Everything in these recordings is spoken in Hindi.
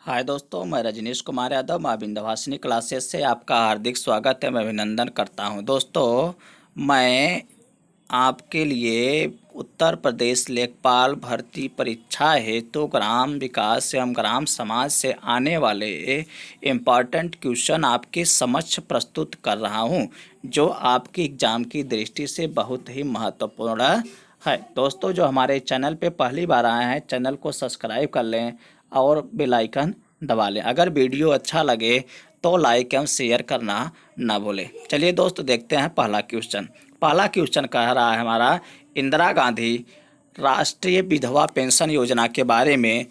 हाय दोस्तों, मैं रजनीश कुमार यादव माँ विंध्यवासिनी क्लासेस से आपका हार्दिक स्वागत है। मैं अभिनंदन करता हूं। दोस्तों, मैं आपके लिए उत्तर प्रदेश लेखपाल भर्ती परीक्षा हेतु ग्राम विकास एवं ग्राम समाज से आने वाले इम्पॉर्टेंट क्वेश्चन आपके समक्ष प्रस्तुत कर रहा हूं, जो आपके एग्जाम की दृष्टि से बहुत ही महत्वपूर्ण है। दोस्तों, जो हमारे चैनल पे पहली बार आए हैं, चैनल को सब्सक्राइब कर लें और बेल आइकन दबा लें। अगर वीडियो अच्छा लगे तो लाइक एवं शेयर करना ना भूलें। चलिए दोस्तों, देखते हैं पहला क्वेश्चन। पहला क्वेश्चन कह रहा है हमारा, इंदिरा गांधी राष्ट्रीय विधवा पेंशन योजना के बारे में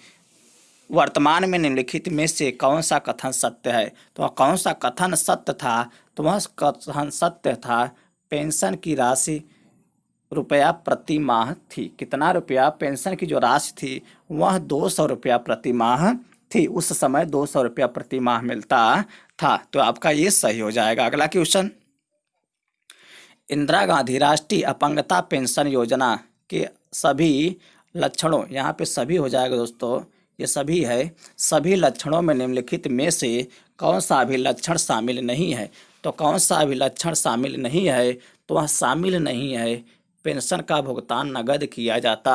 वर्तमान में निम्नलिखित में से कौन सा कथन सत्य है। तो कौन सा कथन सत्य था? तो वह कथन सत्य था, पेंशन की राशि रुपया प्रति माह थी। कितना रुपया? पेंशन की जो राशि थी वह 200 रुपया प्रति माह थी। उस समय 200 रुपया प्रति माह मिलता था। तो आपका ये सही हो जाएगा। अगला क्वेश्चन, इंदिरा गांधी राष्ट्रीय अपंगता पेंशन योजना के सभी लक्षणों, यहाँ पे सभी हो जाएगा दोस्तों, ये सभी है, सभी लक्षणों में निम्नलिखित में से कौन सा अभिलक्षण शामिल नहीं है। तो कौन सा अभिलक्षण शामिल नहीं है? तो वह शामिल नहीं है पेंशन का भुगतान नगद किया जाता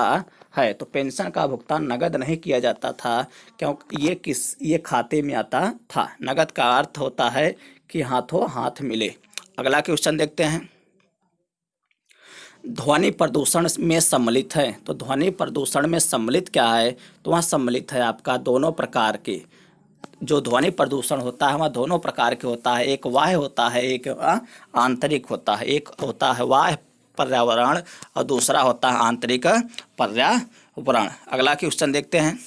है। तो पेंशन का भुगतान नगद नहीं किया जाता था, क्योंकि ये खाते में आता था। नगद का अर्थ होता है कि हाथों हाथ मिले। अगला क्वेश्चन देखते हैं, ध्वनि प्रदूषण में सम्मिलित है। तो ध्वनि प्रदूषण में सम्मिलित क्या है? तो वहाँ सम्मिलित है आपका दोनों प्रकार के। जो ध्वनि प्रदूषण होता है वह दोनों प्रकार के होता है, एक बाह्य होता है, एक आंतरिक होता है। एक होता है बाह्य पर्यावरण और दूसरा होता है आंतरिक पर्यावरण। अगला क्वेश्चन देखते हैं,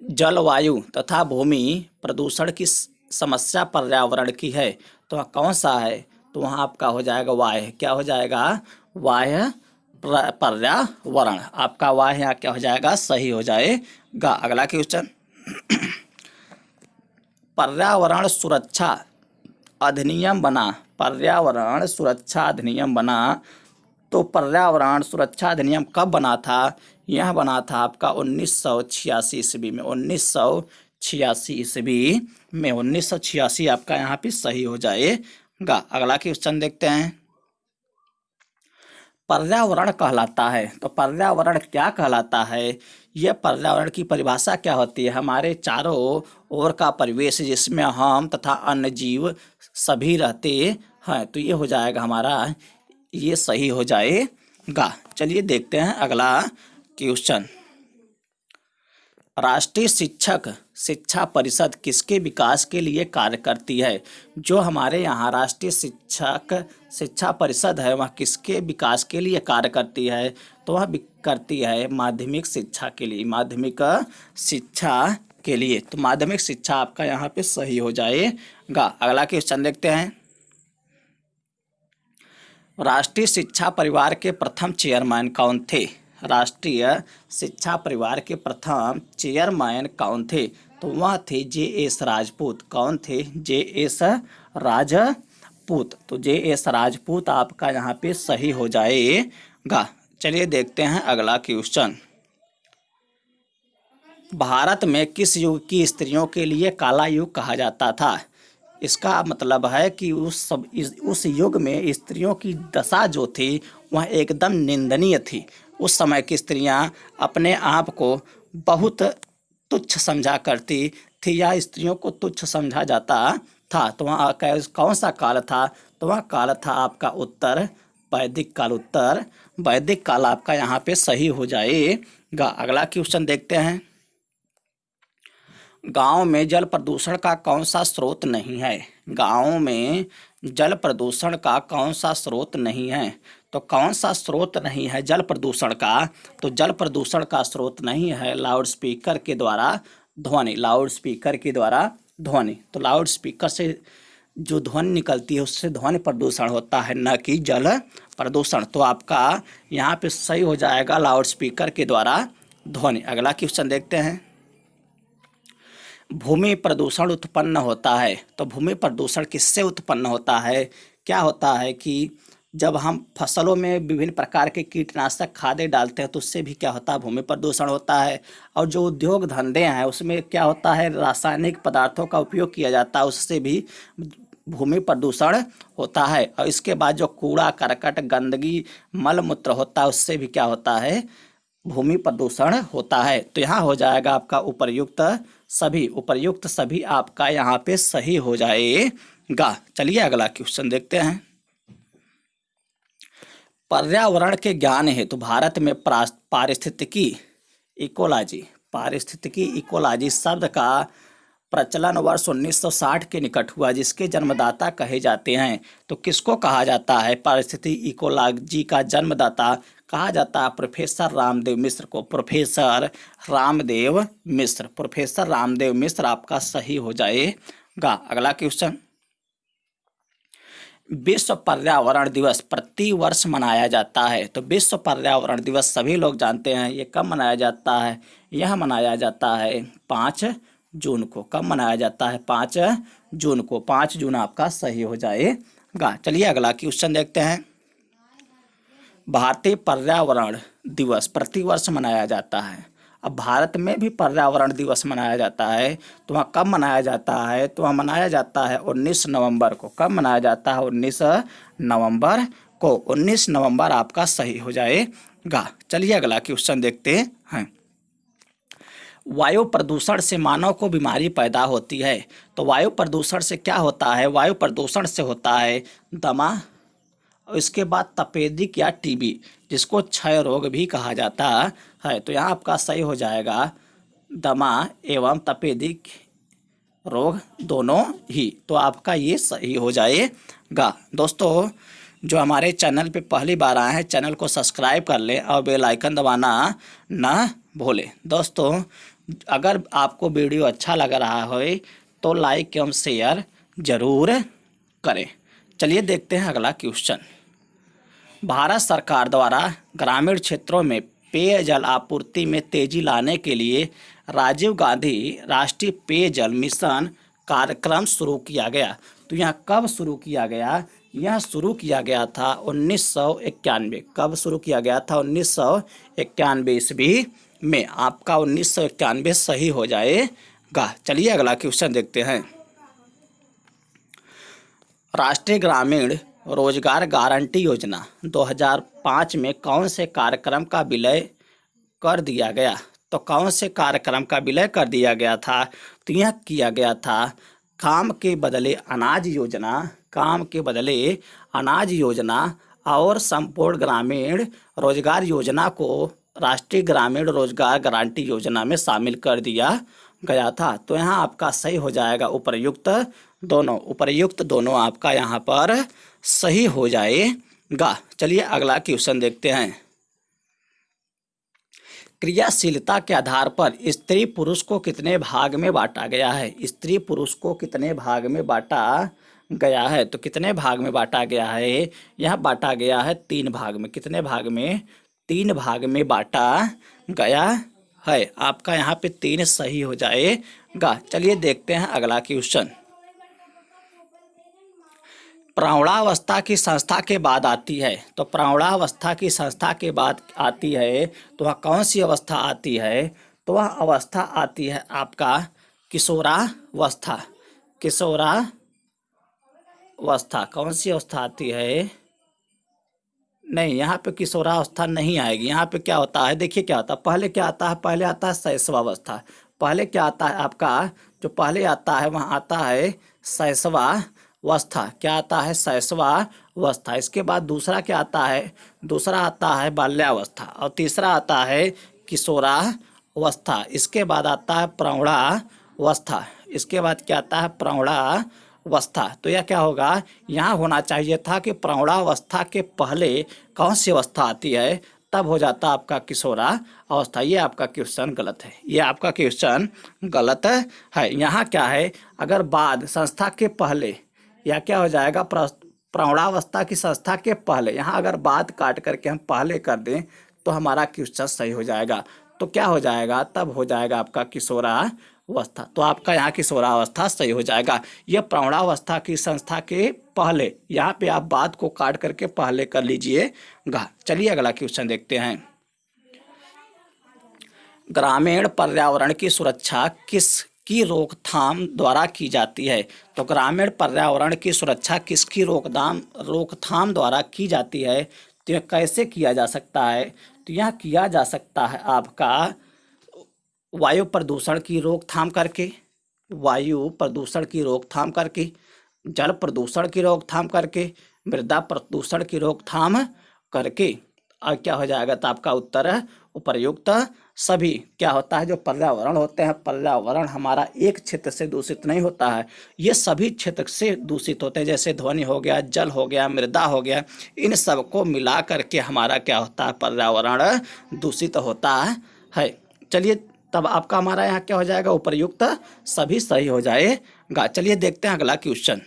जलवायु तथा भूमि प्रदूषण की समस्या पर्यावरण की है। तो वह कौन सा है? तो वहाँ आपका हो जाएगा वाह्य। क्या हो जाएगा? वाह्य पर्यावरण। आपका वाह्य यहाँ क्या हो जाएगा? सही हो जाएगा। अगला क्वेश्चन, पर्यावरण सुरक्षा अधिनियम बना। पर्यावरण सुरक्षा अधिनियम बना। तो पर्यावरण सुरक्षा अधिनियम कब बना था? यह बना था आपका 1986 ईस्वी में। 1986 ईस्वी में, 1986 आपका यहाँ पे सही हो जाएगा। अगला क्वेश्चन देखते हैं, पर्यावरण कहलाता है। तो पर्यावरण क्या कहलाता है? यह पर्यावरण की परिभाषा क्या होती है? हमारे चारों ओर का परिवेश जिसमें हम तथा अन्य जीव सभी रहते हैं। तो ये हो जाएगा हमारा, ये सही हो जाएगा। चलिए देखते हैं अगला क्वेश्चन, राष्ट्रीय शिक्षक शिक्षा परिषद किसके विकास के लिए कार्य करती है? जो हमारे यहाँ राष्ट्रीय शिक्षक शिक्षा परिषद है वह किसके विकास के लिए कार्य करती है? तो वह करती है माध्यमिक शिक्षा के लिए। माध्यमिक शिक्षा के लिए। तो माध्यमिक शिक्षा आपका यहाँ पे सही हो जाएगा। अगला क्वेश्चन देखते हैं, राष्ट्रीय शिक्षा परिवार के प्रथम चेयरमैन कौन थे? राष्ट्रीय शिक्षा परिवार के प्रथम चेयरमैन कौन थे? तो वह थे जे.एस. राजपूत। कौन थे? जे.एस. राजपूत। तो जे.एस. राजपूत आपका यहाँ पे सही हो जाएगा। चलिए देखते हैं अगला क्वेश्चन, भारत में किस युग की स्त्रियों के लिए काला युग कहा जाता था? इसका मतलब है कि उस युग में स्त्रियों की दशा जो थी वह एकदम निंदनीय थी। उस समय की स्त्रियां अपने आप को बहुत तुच्छ समझा करती थी, या स्त्रियों को तुच्छ समझा जाता था। तो वहाँ कौन सा काल था? तो वह काल था आपका उत्तर वैदिक काल। उत्तर वैदिक काल आपका यहाँ पे सही हो जाएगा। अगला क्वेश्चन देखते हैं, गांव में जल प्रदूषण का कौन सा स्रोत नहीं है? गांव में जल प्रदूषण का कौन सा स्रोत नहीं है? तो कौन सा स्रोत नहीं है जल प्रदूषण का? तो जल प्रदूषण का स्रोत नहीं है लाउडस्पीकर के द्वारा ध्वनि। लाउडस्पीकर के द्वारा ध्वनि। तो लाउडस्पीकर से जो ध्वनि निकलती है उससे ध्वनि प्रदूषण होता है, न कि जल प्रदूषण। तो आपका यहाँ पे सही हो जाएगा लाउडस्पीकर के द्वारा ध्वनि। अगला क्वेश्चन देखते हैं, भूमि प्रदूषण उत्पन्न होता है। तो भूमि प्रदूषण किससे उत्पन्न होता है? क्या होता है कि जब हम फसलों में विभिन्न प्रकार के कीटनाशक खादें डालते हैं तो उससे भी क्या होता है, भूमि प्रदूषण होता है। और जो उद्योग धंधे हैं उसमें क्या होता है, रासायनिक पदार्थों का उपयोग किया जाता है, उससे भी भूमि प्रदूषण होता है। और इसके बाद जो कूड़ा करकट गंदगी मल मूत्र होता है उससे भी क्या होता है, भूमि प्रदूषण होता है। तो यहाँ हो जाएगा आपका उपर्युक्त सभी आपका यहाँ पे सही हो जाएगा। चलिए अगला क्वेश्चन देखते हैं। पर्यावरण के ज्ञान हेतु भारत में पारिस्थितिकी इकोलॉजी शब्द का प्रचलन वर्ष 1960 के निकट हुआ, जिसके जन्मदाता कहे जाते हैं। तो किसको कहा जाता है, पारिस्थितिकी इकोलॉजी का जन्मदाता कहा जाता है प्रोफेसर रामदेव मिश्र को। प्रोफेसर रामदेव मिश्र आपका सही हो जाएगा। अगला क्वेश्चन, विश्व पर्यावरण दिवस प्रति वर्ष मनाया जाता है। तो विश्व पर्यावरण दिवस सभी लोग जानते हैं, ये कब मनाया जाता है, यह मनाया जाता है 5 जून को। कब मनाया जाता है, 5 जून को। 5 जून आपका सही हो जाएगा। चलिए अगला क्वेश्चन देखते हैं। भारतीय पर्यावरण दिवस प्रतिवर्ष मनाया जाता है। अब भारत में भी पर्यावरण दिवस मनाया जाता है, तो वहाँ कब मनाया जाता है, तो वहाँ मनाया जाता है 19 नवंबर को। कब मनाया जाता है, 19 नवंबर को। 19 नवंबर आपका सही हो जाएगा। चलिए अगला क्वेश्चन देखते हैं। वायु प्रदूषण से मानव को बीमारी पैदा होती है। तो वायु प्रदूषण से क्या होता है, वायु प्रदूषण से होता है दमा, और इसके बाद तपेदिक या टीबी, जिसको क्षय रोग भी कहा जाता है। तो यहाँ आपका सही हो जाएगा दमा एवं तपेदिक रोग दोनों ही। तो आपका ये सही हो जाएगा। दोस्तों जो हमारे चैनल पे पहली बार आए हैं, चैनल को सब्सक्राइब कर लें और बेल आइकन दबाना ना भूलें। दोस्तों अगर आपको वीडियो अच्छा लग रहा हो तो लाइक एवं शेयर जरूर करें। चलिए देखते हैं अगला क्वेश्चन। भारत सरकार द्वारा ग्रामीण क्षेत्रों में पेयजल आपूर्ति में तेजी लाने के लिए राजीव गांधी राष्ट्रीय पेयजल मिशन कार्यक्रम शुरू किया गया। तो यह कब शुरू किया गया, यह शुरू किया गया था 1991। कब शुरू किया गया था, 1991 ईस्वी में। आपका 1991 सही हो जाएगा। चलिए अगला क्वेश्चन देखते हैं। राष्ट्रीय ग्रामीण रोजगार गारंटी योजना 2005 में कौन से कार्यक्रम का विलय कर दिया गया। तो कौन से कार्यक्रम का विलय कर दिया गया था, तो यह किया गया था काम के बदले अनाज योजना और संपूर्ण ग्रामीण रोजगार योजना को राष्ट्रीय ग्रामीण रोजगार गारंटी योजना में शामिल कर दिया गया था। तो यहाँ आपका सही हो जाएगा उपर्युक्त दोनों आपका यहाँ पर सही हो जाएगा। चलिए अगला क्वेश्चन देखते हैं। क्रियाशीलता के आधार पर स्त्री पुरुष को कितने भाग में बांटा गया है। स्त्री पुरुष को कितने भाग में बांटा गया है, तो कितने भाग में बांटा गया है, यह बांटा गया है 3 भाग में। कितने भाग में, 3 भाग में बांटा गया है। आपका यहाँ पे 3 सही हो जाएगा। चलिए देखते हैं अगला क्वेश्चन। प्रौढ़ावस्था की संस्था के बाद आती है। तो प्रौढ़ावस्था की संस्था के बाद आती है, तो वह कौन सी अवस्था आती है, तो वह अवस्था आती है आपका किशोरावस्था। कौन सी अवस्था आती है, नहीं यहाँ पे किशोरावस्था नहीं आएगी। यहाँ पे क्या होता है, देखिए क्या होता है, पहले क्या आता है, पहले आता है शैशवावस्था। पहले क्या आता है आपका, जो पहले आता है वहाँ आता है शैशवावस्था। क्या आता है, शैशवावस्था। इसके बाद दूसरा क्या आता है, दूसरा आता है बाल्यावस्था, और तीसरा आता है किशोरावस्था। इसके बाद आता है प्रौढ़ावस्था। इसके बाद क्या आता है, प्रौढ़ावस्था। तो यह क्या होगा, यहाँ होना चाहिए था कि प्रौढ़ावस्था के पहले कौन सी अवस्था आती है, तब हो जाता आपका किशोरावस्था। ये आपका क्वेश्चन गलत है, ये आपका क्वेश्चन गलत है। यहाँ क्या है, अगर बाद संस्था के पहले, या क्या हो जाएगा, प्रौढ़ावस्था की संस्था के पहले, यहाँ अगर बाद काट करके हम पहले कर दें तो हमारा क्वेश्चन सही हो जाएगा। तो क्या हो जाएगा, तब हो जाएगा आपका किशोरावस्था। तो आपका यहाँ किशोरावस्था सही हो जाएगा। यह प्रौढ़ावस्था की संस्था के पहले, यहाँ पे आप बात को काट करके पहले कर लीजिएगा। चलिए अगला क्वेश्चन देखते हैं। ग्रामीण पर्यावरण की सुरक्षा किसकी रोकथाम द्वारा की जाती है? तो ग्रामीण पर्यावरण की सुरक्षा किसकी रोकथाम द्वारा की जाती है? तो यह कैसे किया जा सकता है? तो यह किया जा सकता है आपका वायु प्रदूषण की रोकथाम करके, वायु प्रदूषण की रोकथाम करके, जल प्रदूषण की रोकथाम करके, मृदा प्रदूषण की रोकथाम करके। और क्या हो जाएगा, तो आपका उत्तर है उपर्युक्त सभी। क्या होता है, जो पर्यावरण होते हैं, पर्यावरण हमारा एक क्षेत्र से दूषित नहीं होता है, ये सभी क्षेत्र से दूषित होते हैं। जैसे ध्वनि हो गया, जल हो गया, मृदा हो गया, इन सबको मिला करके हमारा क्या होता है, पर्यावरण दूषित होता है। चलिए तब आपका हमारा यहाँ क्या हो जाएगा, उपर्युक्त सभी सही हो जाएगा। चलिए देखते हैं अगला क्वेश्चन।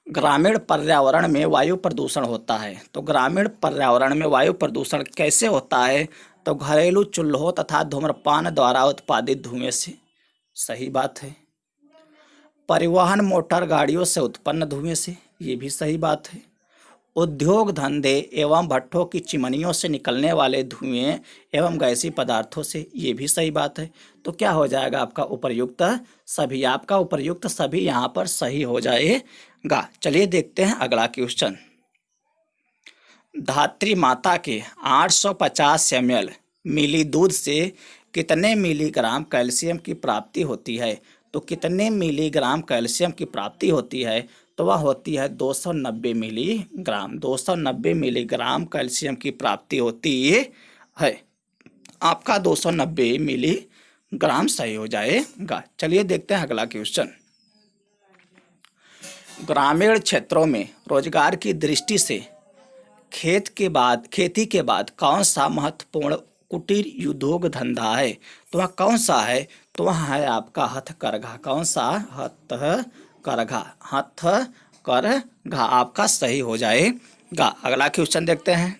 ग्रामीण पर्यावरण में वायु प्रदूषण होता है। तो ग्रामीण पर्यावरण में वायु प्रदूषण कैसे होता है? तो घरेलू चूल्हों तथा धूम्रपान द्वारा उत्पादित धुएं से। सही बात है। परिवहन मोटर गाड़ियों से उत्पन्न धुएं से, ये भी सही बात है। उद्योग धंधे एवं भट्ठों की चिमनियों से निकलने वाले धुएं एवं गैसीय पदार्थों से, ये भी सही बात है। तो क्या हो जाएगा आपका उपर्युक्त सभी। आपका उपर्युक्त सभी यहाँ पर सही हो जाएगा। चलिए देखते हैं अगला क्वेश्चन। धात्री माता के 850 ml मिली दूध से कितने मिलीग्राम कैल्शियम की प्राप्ति होती है? तो कितने मिलीग्राम कैल्शियम की प्राप्ति होती है? तो वह होती है 290 मिलीग्राम। 290 मिलीग्राम कैल्शियम की प्राप्ति होती है। आपका 290 मिलीग्राम सही हो जाएगा। चलिए देखते हैं अगला क्वेश्चन। ग्रामीण क्षेत्रों में रोजगार की दृष्टि से खेती के बाद कौन सा महत्वपूर्ण कुटीर उद्योग धंधा है? तो वह कौन सा है? तो वह है आपका हथकरघा। कौन सा? हथकरघा। हथकरघा आपका सही हो जाएगा। अगला क्वेश्चन देखते हैं।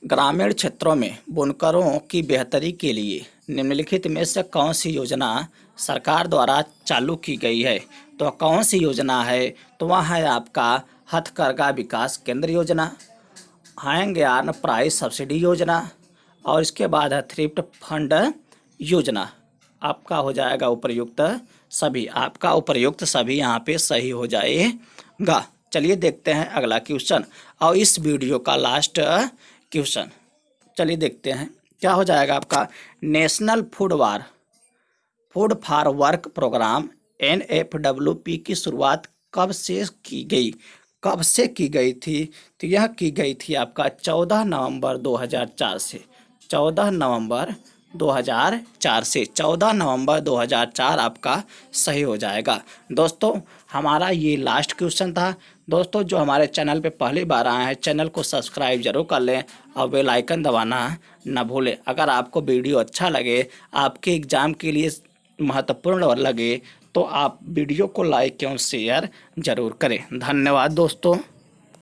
ग्रामीण क्षेत्रों में बुनकरों की बेहतरी के लिए निम्नलिखित में से कौन सी योजना सरकार द्वारा चालू की गई है? तो कौन सी योजना है? तो वह है आपका हथकरघा विकास केंद्र योजना, हैंग यार्न प्राइस सब्सिडी योजना, और इसके बाद है थ्रिफ्ट फंड योजना। आपका हो जाएगा उपर्युक्त सभी। आपका उपर्युक्त सभी यहाँ पे सही हो जाएगा। चलिए देखते हैं अगला क्वेश्चन और इस वीडियो का लास्ट क्वेश्चन। चलिए देखते हैं क्या हो जाएगा आपका। National food for work programme NFWP की शुरुआत कब से की गई? कब से की गई थी? तो यह की गई थी आपका 14 नवंबर 2004 से। 14 नवंबर 2004 से। 14 नवंबर 2004 आपका सही हो जाएगा। दोस्तों हमारा ये लास्ट क्वेश्चन था। दोस्तों जो हमारे चैनल पे पहली बार आए हैं, चैनल को सब्सक्राइब जरूर कर लें और बेल आइकन दबाना न भूलें। अगर आपको वीडियो अच्छा लगे, आपके एग्ज़ाम के लिए महत्वपूर्ण लगे, तो आप वीडियो को लाइक एवं शेयर जरूर करें। धन्यवाद दोस्तों।